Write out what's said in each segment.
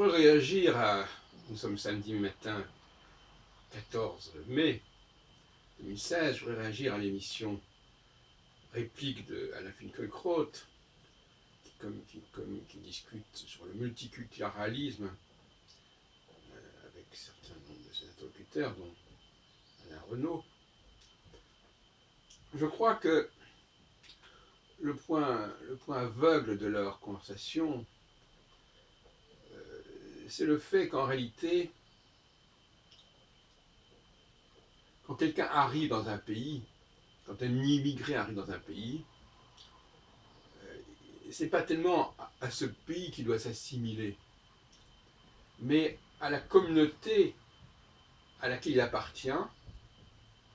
voudrais réagir à... Nous sommes samedi matin 14 mai 2016. Je voudrais réagir à l'émission Réplique de Alain Finkielkraut qui discute sur le multiculturalisme avec certains nombres de ses interlocuteurs, dont Alain Renaud. Je crois que le point aveugle de leur conversation, c'est le fait qu'en réalité, quand quelqu'un arrive dans un pays, quand un immigré arrive dans un pays, c'est pas tellement à ce pays qu'il doit s'assimiler, mais à la communauté à laquelle il appartient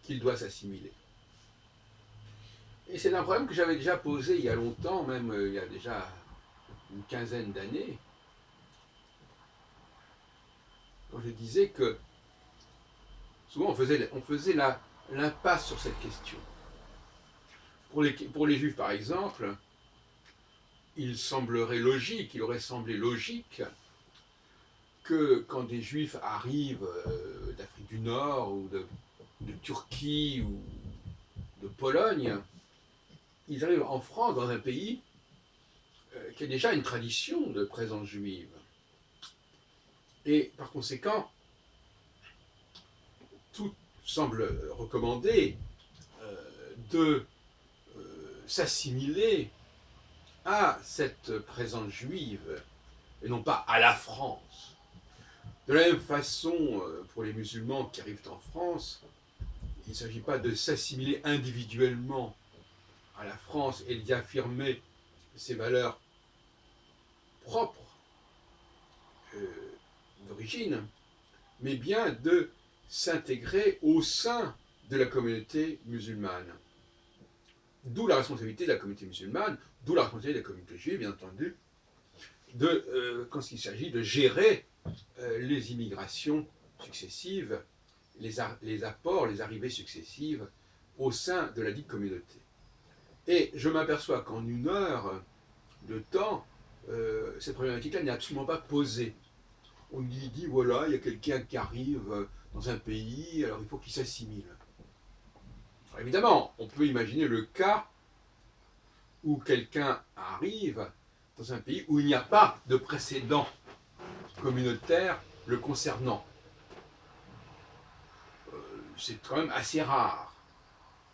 qu'il doit s'assimiler. Et c'est un problème que j'avais déjà posé il y a longtemps, même il y a déjà une quinzaine d'années, quand je disais que souvent on faisait l'impasse sur cette question. Pour les Juifs, par exemple, il aurait semblé logique que quand des Juifs arrivent d'Afrique du Nord ou de Turquie ou de Pologne, ils arrivent en France, dans un pays qui a déjà une tradition de présence juive. Et par conséquent, tout semble recommander de s'assimiler à cette présence juive, et non pas à la France. De la même façon, pour les musulmans qui arrivent en France, il ne s'agit pas de s'assimiler individuellement à la France et d'y affirmer ses valeurs propres d'origine, mais bien de s'intégrer au sein de la communauté musulmane. D'où la responsabilité de la communauté musulmane, d'où la responsabilité de la communauté juive, bien entendu, quand il s'agit de gérer les immigrations successives, les apports, les arrivées successives au sein de la dite communauté. Et je m'aperçois qu'en une heure de temps, cette problématique-là n'est absolument pas posée. On dit, voilà, il y a quelqu'un qui arrive dans un pays, alors il faut qu'il s'assimile. Alors évidemment, on peut imaginer le cas où quelqu'un arrive dans un pays où il n'y a pas de précédent communautaire le concernant. C'est quand même assez rare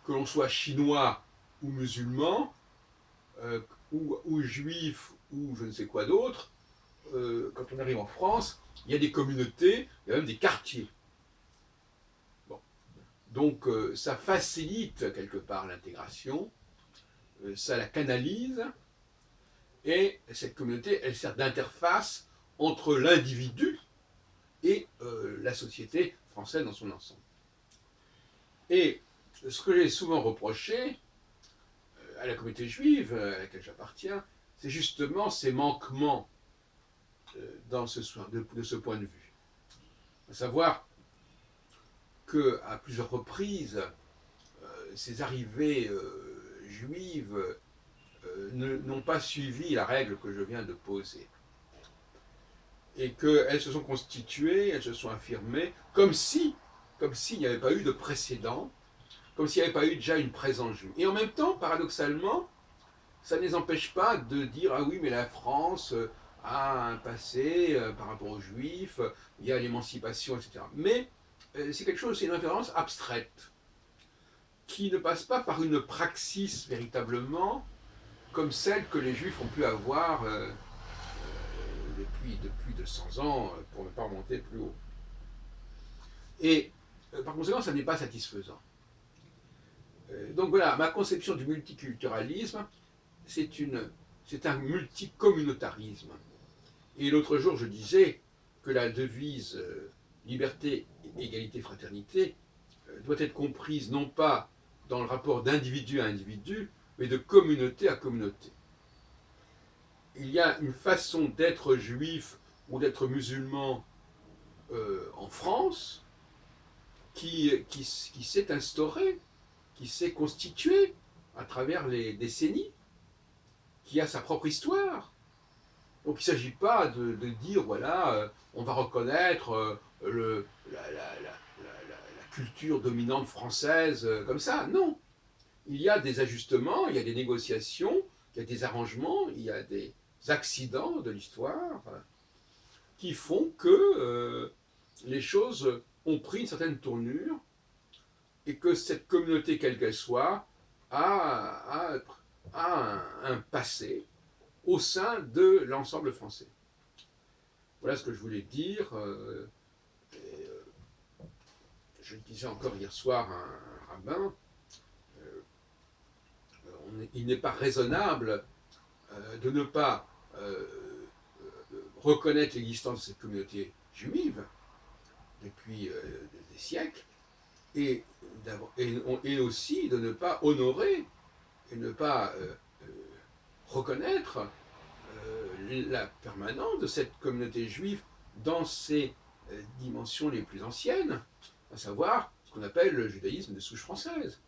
que l'on soit chinois ou musulman, ou juif, ou je ne sais quoi d'autre. Quand on arrive en France, il y a des communautés, il y a même des quartiers. Bon. Donc ça facilite quelque part l'intégration, ça la canalise, et cette communauté, elle sert d'interface entre l'individu et la société française dans son ensemble. Et ce que j'ai souvent reproché à la communauté juive à laquelle j'appartiens, c'est justement ces manquements de ce point de vue. À savoir qu'à plusieurs reprises, ces arrivées juives n'ont pas suivi la règle que je viens de poser. Et qu'elles se sont constituées, elles se sont affirmées, comme s'il n'y avait pas eu de précédent, comme s'il n'y avait pas eu déjà une présence juive. Et en même temps, paradoxalement, ça ne les empêche pas de dire, ah oui, mais la France a un passé par rapport aux Juifs, il y a l'émancipation, etc. Mais c'est quelque chose, c'est une référence abstraite, qui ne passe pas par une praxis véritablement, comme celle que les Juifs ont pu avoir depuis 200 ans, pour ne pas remonter plus haut. Et par conséquent, ça n'est pas satisfaisant. Donc voilà, ma conception du multiculturalisme, c'est un multicommunautarisme. Et l'autre jour, je disais que la devise liberté, égalité, fraternité doit être comprise non pas dans le rapport d'individu à individu, mais de communauté à communauté. Il y a une façon d'être juif ou d'être musulman en France qui s'est instaurée, qui s'est constituée à travers les décennies, qui a sa propre histoire, Donc il ne s'agit pas de dire, voilà, on va reconnaître la culture dominante française comme ça. Non. Il y a des ajustements, il y a des négociations, il y a des arrangements, il y a des accidents de l'histoire qui font que les choses ont pris une certaine tournure et que cette communauté, quelle qu'elle soit, a un passé au sein de l'ensemble français. Voilà ce que je voulais dire. Je le disais encore hier soir à un rabbin, il n'est pas raisonnable de ne pas reconnaître l'existence de cette communauté juive depuis des siècles et, et aussi de ne pas honorer et ne pas reconnaître la permanence de cette communauté juive dans ses dimensions les plus anciennes, à savoir ce qu'on appelle le judaïsme de souche française,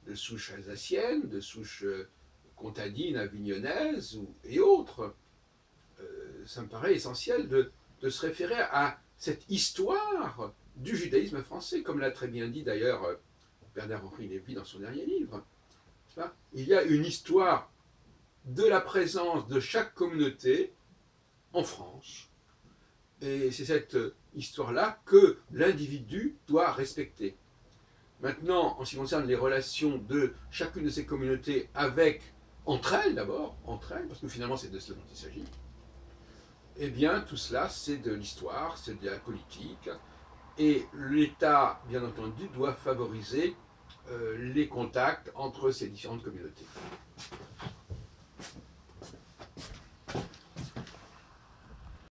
de souche alsacienne, de souche comtadine, avignonnaise et autres. Ça me paraît essentiel de se référer à cette histoire du judaïsme français, comme l'a très bien dit d'ailleurs Bernard-Henri Lévy dans son dernier livre. Il y a une histoire de la présence de chaque communauté en France. Et c'est cette histoire-là que l'individu doit respecter. Maintenant, en ce qui concerne les relations de chacune de ces communautés entre elles d'abord, parce que finalement c'est de cela dont il s'agit, eh bien tout cela c'est de l'histoire, c'est de la politique, et l'État, bien entendu, doit favoriser les contacts entre ces différentes communautés.